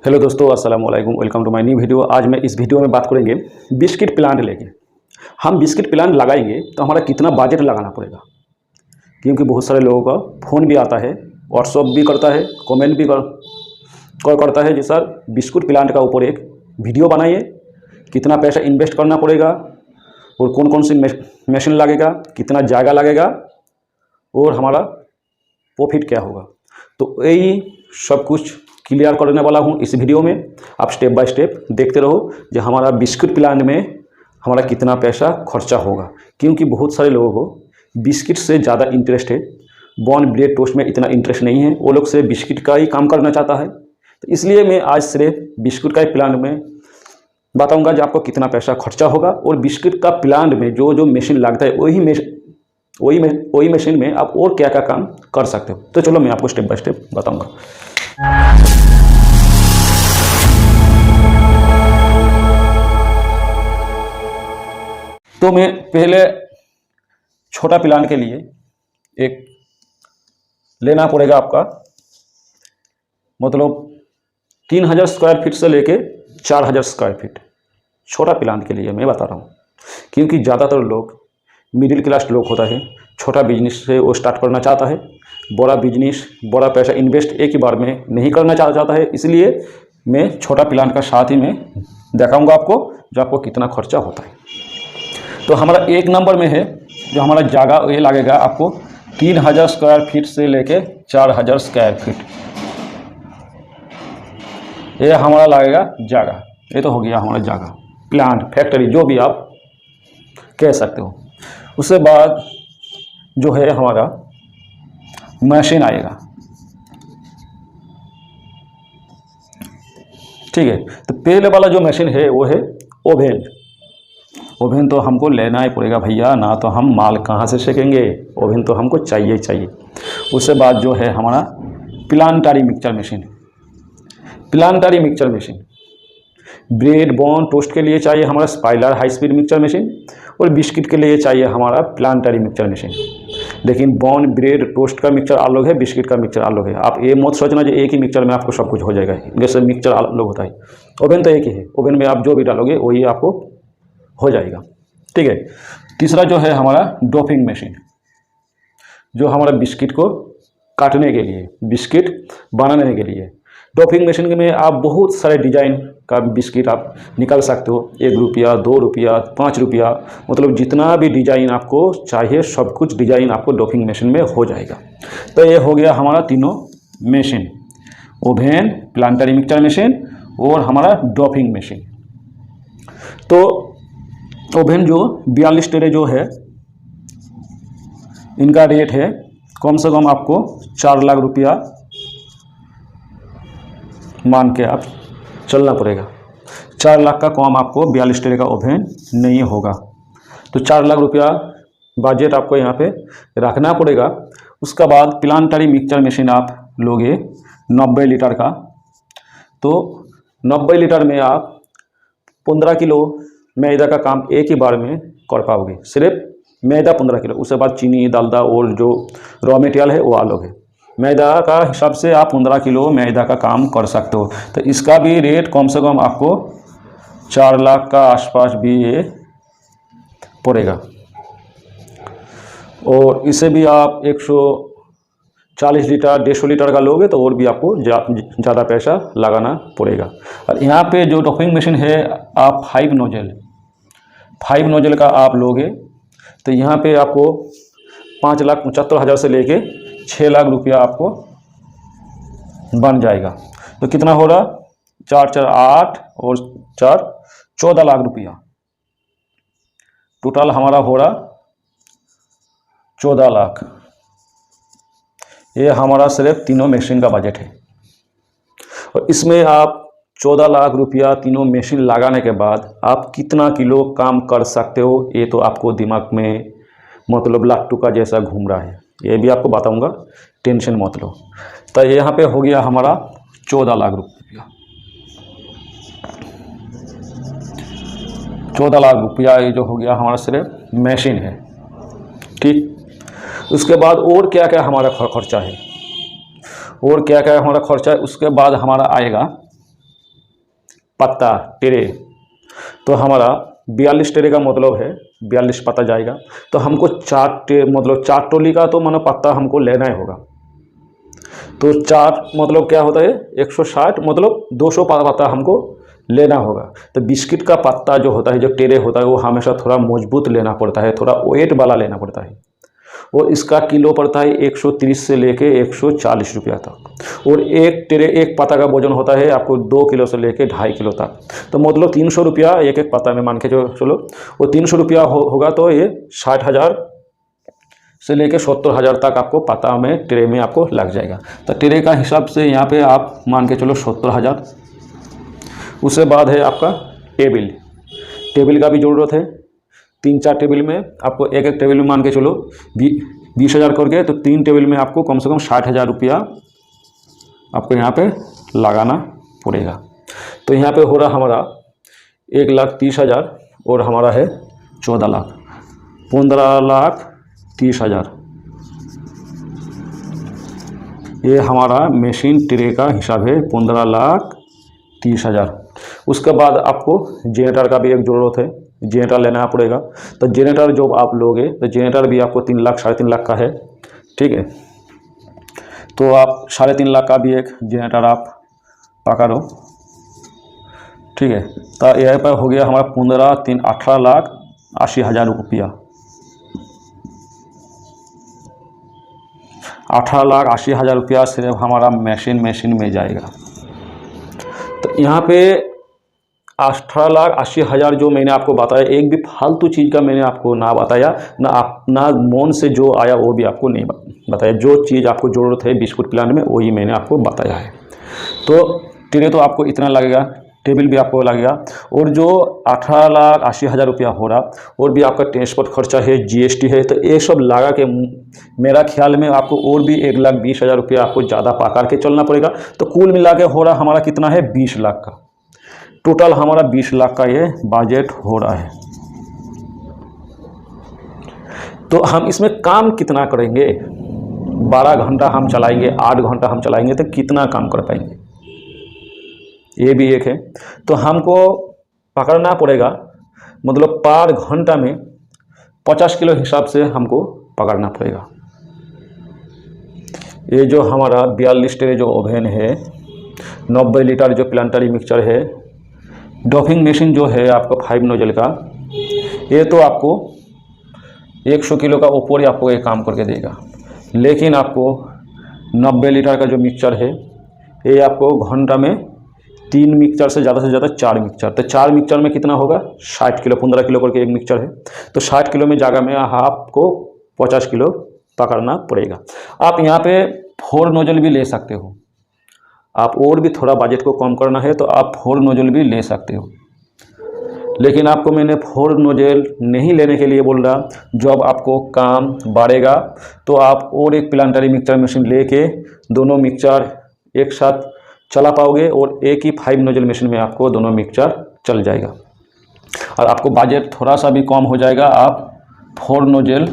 Hello दोस्तों, अस्सलाम वालेकुम। Welcome to my new video. आज मैं इस वीडियो में बात करेंगे बिस्किट प्लांट लेके। हम बिस्किट प्लांट लगाएंगे तो हमारा कितना बजट लगाना पड़ेगा, क्योंकि बहुत सारे लोगों का फ़ोन भी आता है, व्हाट्सअप भी करता है, कमेंट भी कॉल करता है जी सर बिस्कुट प्लांट का ऊपर एक वीडियो बनाइए, कितना पैसा इन्वेस्ट करना पड़ेगा और कौन कौन सी मशीन लगेगा, कितना जगह लगेगा और हमारा प्रॉफिट क्या होगा। तो यही सब कुछ क्लियर करने वाला हूँ इस वीडियो में। आप स्टेप बाय स्टेप देखते रहो जो हमारा बिस्किट प्लांट में हमारा कितना पैसा खर्चा होगा, क्योंकि बहुत सारे लोगों को बिस्किट से ज़्यादा इंटरेस्ट है, बॉर्न ब्रेड टोस्ट में इतना इंटरेस्ट नहीं है। वो लोग सिर्फ बिस्किट का ही काम करना चाहता है। तो इसलिए मैं आज सिर्फ बिस्किट का ही प्लांट में बताऊँगा जो आपको कितना पैसा खर्चा होगा, और बिस्किट का प्लांट में जो जो मशीन लगता है वही मशीन में आप और क्या क्या काम कर सकते हो। तो चलो मैं आपको स्टेप बाय स्टेप बताऊँगा। तो मैं पहले छोटा प्लांट के लिए एक लेना पड़ेगा आपका, मतलब 3000 स्क्वायर फीट से लेके 4000 स्क्वायर फीट छोटा प्लांट के लिए मैं बता रहा हूँ, क्योंकि ज़्यादातर लोग मिडिल क्लास लोग होता है, छोटा बिजनेस से वो स्टार्ट करना चाहता है, बड़ा बिजनेस बड़ा पैसा इन्वेस्ट एक ही बार में नहीं करना चाहता है। इसलिए मैं छोटा प्लांट का साथ ही में दिखाऊंगा आपको जो आपको कितना खर्चा होता है। तो हमारा एक नंबर में है जो हमारा जगह ये लगेगा आपको 3000 स्क्वायर फीट से लेके 4000 स्क्वायर फीट, ये हमारा लगेगा जगह। ये तो हो गया हमारा जगह, प्लांट फैक्ट्री जो भी आप कह सकते हो। उसके बाद जो है हमारा मशीन आएगा, ठीक है। तो पहले वाला जो मशीन है वो है ओवन। ओवन तो हमको लेना ही पड़ेगा भैया, ना तो हम माल कहाँ से सेकेंगे, ओवन तो हमको चाहिए ही चाहिए। उसके बाद जो है हमारा planetary mixture machine. Planetary mixture machine bread bun toast के लिए चाहिए हमारा spiral high speed mixture machine, और बिस्किट के लिए चाहिए हमारा प्लांटरी मिक्सचर मशीन। लेकिन बॉर्न ब्रेड टोस्ट का मिक्सचर अलग है, बिस्किट का मिक्सचर अलग है। आप ये मत सोचना जो एक ही मिक्सचर में आपको सब कुछ हो जाएगा, जैसे मिक्सचर अलग होता है। ओवन तो एक ही है, ओवन में आप जो भी डालोगे वही आपको हो जाएगा, ठीक है। तीसरा जो है हमारा डोपिंग मशीन, जो हमारा बिस्किट को काटने के लिए, बिस्किट बनाने के लिए। डोपिंग मशीन में आप बहुत सारे डिजाइन का बिस्किट आप निकाल सकते हो, 1 रुपया 2 रुपया 5 रुपया, मतलब जितना भी डिजाइन आपको चाहिए सब कुछ डिजाइन आपको डोपिंग मशीन में हो जाएगा। तो ये हो गया हमारा तीनों machine, oven, planetary mixture machine और हमारा डोपिंग मशीन। तो ओवन जो 42 ट्रे जो है इनका रेट है कम से कम आपको 4 लाख रुपया मान के आप चलना पड़ेगा। 4 लाख का कम आपको 42 ट्रे का ओवन नहीं होगा। तो 4 लाख रुपया बजट आपको यहाँ पे रखना पड़ेगा। उसका बाद प्लांटरी मिक्सचर मशीन आप लोगे 90 लीटर का, तो 90 लीटर में आप 15 किलो मैदा का काम एक ही बार में कर पाओगे, सिर्फ मैदा 15 किलो। उसके बाद चीनी डालडा और जो रॉ मटेरियल है वो अलग है। मैदा का हिसाब से आप 15 किलो मैदा का काम कर सकते हो। तो इसका भी रेट कम से कम आपको 4 लाख का आसपास भी ये पड़ेगा, और इसे भी आप 140 लीटर 150 लीटर का लोगे तो और भी आपको ज़्यादा पैसा लगाना पड़ेगा। और यहाँ पे जो डोपिंग मशीन है आप 5 नोजल का आप लोगे तो यहाँ पे आपको 5,75,000 से लेके 6 लाख रुपया आपको बन जाएगा। तो कितना हो रहा, 4 4 8 और 4 14 लाख रुपया टोटल हमारा हो रहा 14 लाख। ये हमारा सिर्फ तीनों मशीन का बजट है, और इसमें आप 14 लाख रुपया तीनों मशीन लगाने के बाद आप कितना किलो काम कर सकते हो, ये तो आपको दिमाग में मतलब लाट्टू का जैसा घूम रहा है। ये भी आपको बताऊंगा, टेंशन मत लो। तो यहाँ पे हो गया हमारा 14 लाख रुपया। 14 लाख रुपया ये जो हो गया हमारा सिर्फ मशीन है, ठीक। उसके बाद और क्या क्या हमारा खर्चा है, और क्या क्या हमारा खर्चा है। उसके बाद हमारा आएगा पत्ता टेरे, तो हमारा 42 टेरे का मतलब है 42 पत्ता जाएगा। तो हमको 4 टोली का तो मानो पत्ता हमको लेना ही होगा। तो 4 मतलब क्या होता है 160, मतलब 200 पत्ता हमको लेना होगा। तो बिस्किट का पत्ता जो होता है, जो टेरे होता है, वो हमेशा थोड़ा मजबूत लेना पड़ता है, थोड़ा वेट वाला लेना पड़ता है। और इसका किलो पड़ता है 130 से लेके 140 रुपया तक। और एक टेरे एक पत्ता का वजन होता है आपको 2 किलो से लेके 2.5 किलो तक। तो मतलब 300 रुपया एक एक पत्ता में मान के जो चलो, वो 300 रुपया होगा तो ये 60,000 से लेके 70,000 तक आपको पत्ता में ट्रे में आपको लग जाएगा। तो ट्रे का हिसाब से यहाँ पे आप मान के चलो 70,000। उसके बाद है आपका टेबल का भी ज़रूरत है। 3-4 टेबल में आपको एक टेबल में मान के चलो 20,000 करके, तो 3 टेबल में आपको कम से कम 60,000 रुपया आपको यहाँ पे लगाना पड़ेगा। तो यहाँ पे हो रहा हमारा 1,30,000 और हमारा है 14 लाख, 15,30,000। ये हमारा मशीन ट्रे का हिसाब है 15,30,000। उसके बाद आपको जनरेटर का भी एक ज़रूरत है, जनरेटर लेना पड़ेगा। तो जनरेटर जो आप लोगे तो जनरेटर भी आपको 3 लाख 3.5 लाख का है, ठीक है। तो आप 3.5 लाख का भी एक जनरेटर आप पकड़ो, ठीक है। तो यह पर हो गया हमारा 18,80,000 रुपया। 18,80,000 रुपया सिर्फ हमारा मशीन में जाएगा। तो यहाँ पे 18,80,000 जो मैंने आपको बताया, एक भी फालतू चीज़ का मैंने आपको ना बताया, ना अपना मन से जो आया वो भी आपको नहीं बताया। जो चीज़ आपको ज़रूरत है बिस्कुट प्लांट में वही मैंने आपको बताया है। तो ट्रे तो आपको इतना लगेगा, टेबल भी आपको लगेगा, और जो 18,80,000 रुपया हो रहा, और भी आपका ट्रांसपोर्ट खर्चा है, GST है, तो ये सब लगा के मेरा ख्याल में आपको और भी 1,20,000 रुपया आपको ज़्यादा पकड़ के चलना पड़ेगा। तो कुल मिला के हो रहा हमारा कितना है 20 लाख का। टोटल हमारा 20 लाख का ये बजट हो रहा है। तो हम इसमें काम कितना करेंगे? 12 घंटा हम चलाएंगे, 8 घंटा हम चलाएंगे, तो कितना काम कर पाएंगे, ये भी एक है। तो हमको पकड़ना पड़ेगा, मतलब पर घंटा में 50 किलो हिसाब से हमको पकड़ना पड़ेगा। ये जो हमारा 42 ट्रे जो ओवन है, 90 लीटर जो प्लांटरी मिक्सचर है, डॉफिंग मशीन जो है आपको 5 नोजल का, ये तो आपको 100 किलो का ऊपर ही आपको ये काम करके देगा। लेकिन आपको 90 लीटर का जो मिक्सचर है, ये आपको घंटा में 3 मिक्सचर से ज़्यादा 4 मिक्सचर। तो 4 मिक्सचर में कितना होगा 60 किलो, 15 किलो करके एक मिक्सचर है। तो 60 किलो में जगह में आपको 50 किलो पकड़ना पड़ेगा। आप यहाँ पे 4 नोजल भी ले सकते हो। आप और भी थोड़ा बजट को कम करना है तो आप 4 नोजल भी ले सकते हो। लेकिन आपको मैंने 4 नोजल नहीं लेने के लिए बोल रहा, जब आपको काम बढ़ेगा तो आप और एक प्लांटरी मिक्सचर मशीन लेके दोनों मिक्सचर एक साथ चला पाओगे, और एक ही 5 नोजल मशीन में आपको दोनों मिक्सचर चल जाएगा, और आपको बजट थोड़ा सा भी कम हो जाएगा। आप 4 नोजल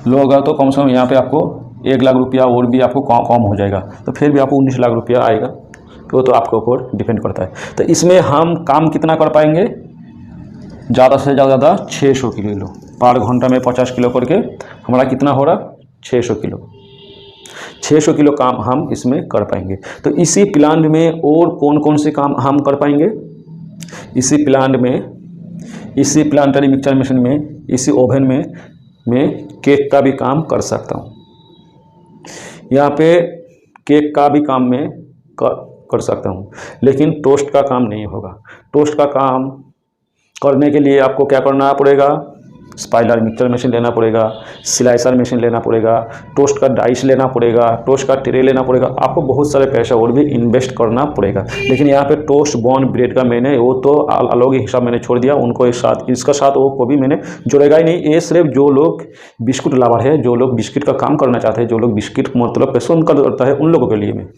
लोगा तो कम से कम यहाँ पे आपको 1 लाख रुपया और भी आपको कम हो जाएगा। तो फिर भी आपको 19 लाख रुपया आएगा, तो आपके ऊपर डिपेंड करता है। तो इसमें हम काम कितना कर पाएंगे? ज़्यादा से ज़्यादा 600 किलो पर घंटा में 50 किलो करके हमारा कितना हो रहा 600 किलो। 600 किलो काम हम इसमें कर पाएंगे। तो इसी प्लांट में और कौन कौन से काम हम कर पाएंगे? इसी प्लांट में, इसी प्लांटरी मिक्सचर मशीन में, इसी ओवन में मैं केक का भी काम कर सकता हूँ। यहाँ पे केक का भी काम मैं कर सकता हूँ, लेकिन टोस्ट का काम नहीं होगा। टोस्ट का काम करने के लिए आपको क्या करना पड़ेगा? स्पाइलर मिक्सचर मशीन लेना पड़ेगा, स्लाइसर मशीन लेना पड़ेगा, टोस्ट का डाइस लेना पड़ेगा, टोस्ट का ट्रे लेना पड़ेगा। आपको बहुत सारे पैसा और भी इन्वेस्ट करना पड़ेगा। लेकिन यहाँ पे टोस्ट बॉर्न ब्रेड का मैंने वो तो अलग ही हिसाब मैंने छोड़ दिया, उनको इस साथ इसका साथ वो को भी मैंने जोड़ेगा ही नहीं। ये सिर्फ जो लोग बिस्कुट लवर है, जो लोग बिस्किट का काम करना चाहते हैं, जो लोग बिस्किट मतलब पसंद करता है, उन लोगों के लिए मैं।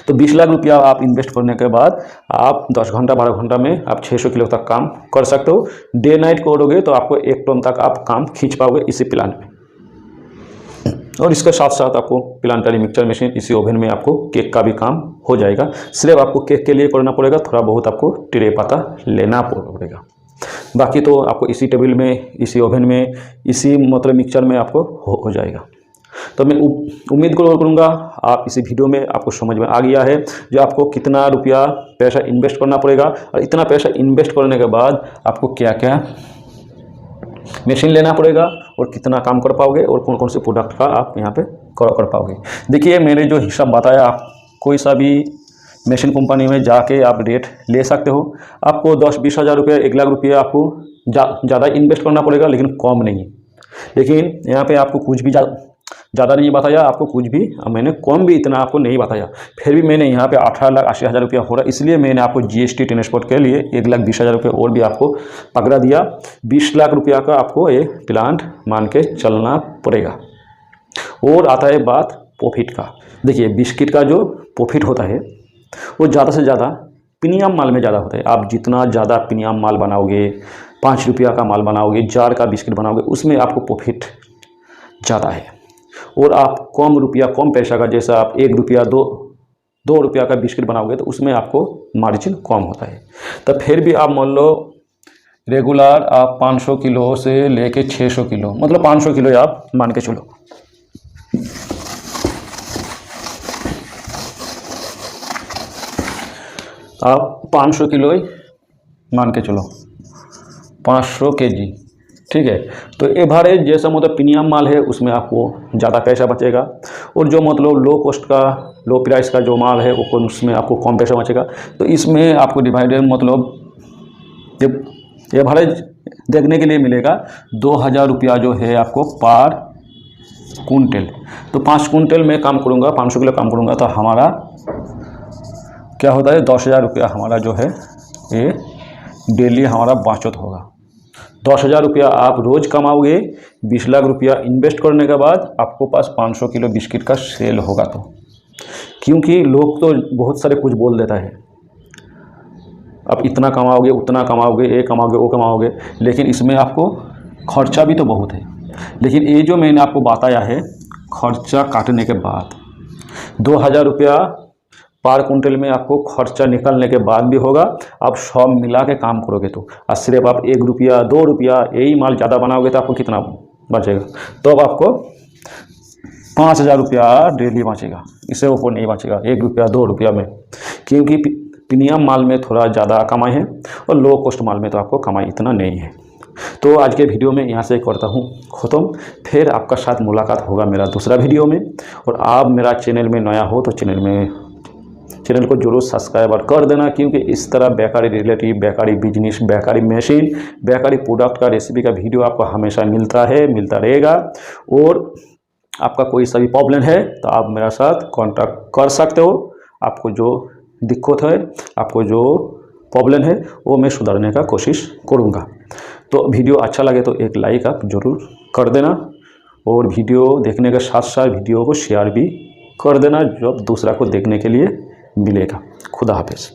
तो 20 लाख रुपया आप इन्वेस्ट करने के बाद आप 10 घंटा 12 घंटा में आप 600 किलो तक काम कर सकते हो। डे नाइट करोगे तो आपको 1 टन तक आप काम खींच पाओगे इसी प्लांट में। और इसके साथ साथ आपको प्लांटरी मिक्सचर मशीन, इसी ओवन में आपको केक का भी काम हो जाएगा। सिर्फ आपको केक के लिए करना पड़ेगा, थोड़ा बहुत आपको ट्रे पता लेना पड़ेगा, बाकी तो आपको इसी टेबल में, इसी ओवन में, इसी मतलब मिक्सचर में आपको हो जाएगा। तो मैं उम्मीद करूँगा आप इसी वीडियो में आपको समझ में आ गया है जो आपको कितना रुपया पैसा इन्वेस्ट करना पड़ेगा, और इतना पैसा इन्वेस्ट करने के बाद आपको क्या क्या मशीन लेना पड़ेगा और कितना काम कर पाओगे और कौन कौन से प्रोडक्ट का आप यहाँ पे कर पाओगे। देखिए, मैंने जो हिसाब बताया, आप कोई सा भी मशीन कंपनी में जाके आप रेट ले सकते हो। आपको 10-20 हज़ार रुपये, 1 लाख रुपये आपको ज़्यादा इन्वेस्ट करना पड़ेगा, लेकिन कम नहीं। लेकिन यहाँ पे आपको कुछ भी ज़्यादा नहीं बताया, आपको कुछ भी, मैंने कम भी इतना आपको नहीं बताया। फिर भी मैंने यहाँ पे 18,80,000 रुपया हो रहा है, इसलिए मैंने आपको GST ट्रांसपोर्ट के लिए 1,20,000 रुपये और भी आपको पकड़ा दिया। 20 लाख रुपया का आपको ये प्लांट मान के चलना पड़ेगा। और आता है बात प्रॉफिट का। देखिए, बिस्किट का जो प्रॉफिट होता है वो ज़्यादा से ज़्यादा प्रीमियम माल में ज़्यादा होता है। आप जितना ज़्यादा प्रीमियम माल बनाओगे, 5 रुपया का माल बनाओगे, जार का बिस्किट बनाओगे, उसमें आपको प्रॉफिट ज़्यादा है। और आप कम रुपया, कम पैसा का, जैसा आप 1 रुपया 2 रुपया का बिस्किट बनाओगे तो उसमें आपको मार्जिन कम होता है। तो फिर भी आप मान लो रेगुलर आप 500 किलो से लेके 600 किलो, मतलब 500 किलो आप मान के चलो। आप 500 किलो ही मान के चलो, 500 kg, ठीक है। तो एवरेज जैसा मतलब प्रीमियम माल है उसमें आपको ज़्यादा पैसा बचेगा, और जो मतलब लो कॉस्ट का, लो प्राइस का जो माल है वो उसमें आपको कम पैसा बचेगा। तो इसमें आपको डिवाइडेड मतलब एवरेज देखने के लिए मिलेगा 2,000 रुपया जो है आपको पर कुंटल। तो 5 कुंटल में काम करूँगा, 500 किलो काम करूँगा, तो हमारा क्या होता है, 10,000 रुपया हमारा जो है ये डेली हमारा बचत होगा। 10,000 रुपया आप रोज़ कमाओगे, 20 लाख रुपया इन्वेस्ट करने के बाद आपको पास 500 किलो बिस्किट का सेल होगा। तो क्योंकि लोग तो बहुत सारे कुछ बोल देता है, आप इतना कमाओगे, उतना कमाओगे, ये कमाओगे, वो कमाओगे, लेकिन इसमें आपको खर्चा भी तो बहुत है। लेकिन ये जो मैंने आपको बताया है, खर्चा काटने के बाद 2,000 रुपया पर कुंटल में आपको खर्चा निकलने के बाद भी होगा। आप सब मिला के काम करोगे तो, और सिर्फ आप 1 रुपया 2 रुपया यही माल ज़्यादा बनाओगे तो आपको कितना बचेगा? तो अब आपको 5,000 रुपया डेली बचेगा, इससे ऊपर नहीं बचेगा 1 रुपया 2 रुपया में, क्योंकि प्रीमियम माल में थोड़ा ज़्यादा कमाई है और लो कॉस्ट माल में तो आपको कमाई इतना नहीं है। तो आज के वीडियो में यहाँ से करता हूँ ख़त्म। फिर आपका साथ मुलाकात होगा मेरा दूसरा वीडियो में। और आप मेरा चैनल में नया हो तो चैनल को जरूर सब्सक्राइब कर देना, क्योंकि इस तरह बेकारी रिलेटिव, बेकारी बिजनेस, बेकारी मशीन, बेकारी प्रोडक्ट का रेसिपी का वीडियो आपको हमेशा मिलता रहेगा। और आपका कोई सा भी प्रॉब्लम है तो आप मेरे साथ कांटेक्ट कर सकते हो। आपको जो दिक्कत है, आपको जो प्रॉब्लम है, वो मैं सुधारने का कोशिश करूँगा। तो वीडियो अच्छा लगे तो एक लाइक आप ज़रूर कर देना, और वीडियो देखने के साथ साथ वीडियो को शेयर भी कर देना, जो दूसरा को देखने के लिए मिलेगा। खुदा हाफिज़।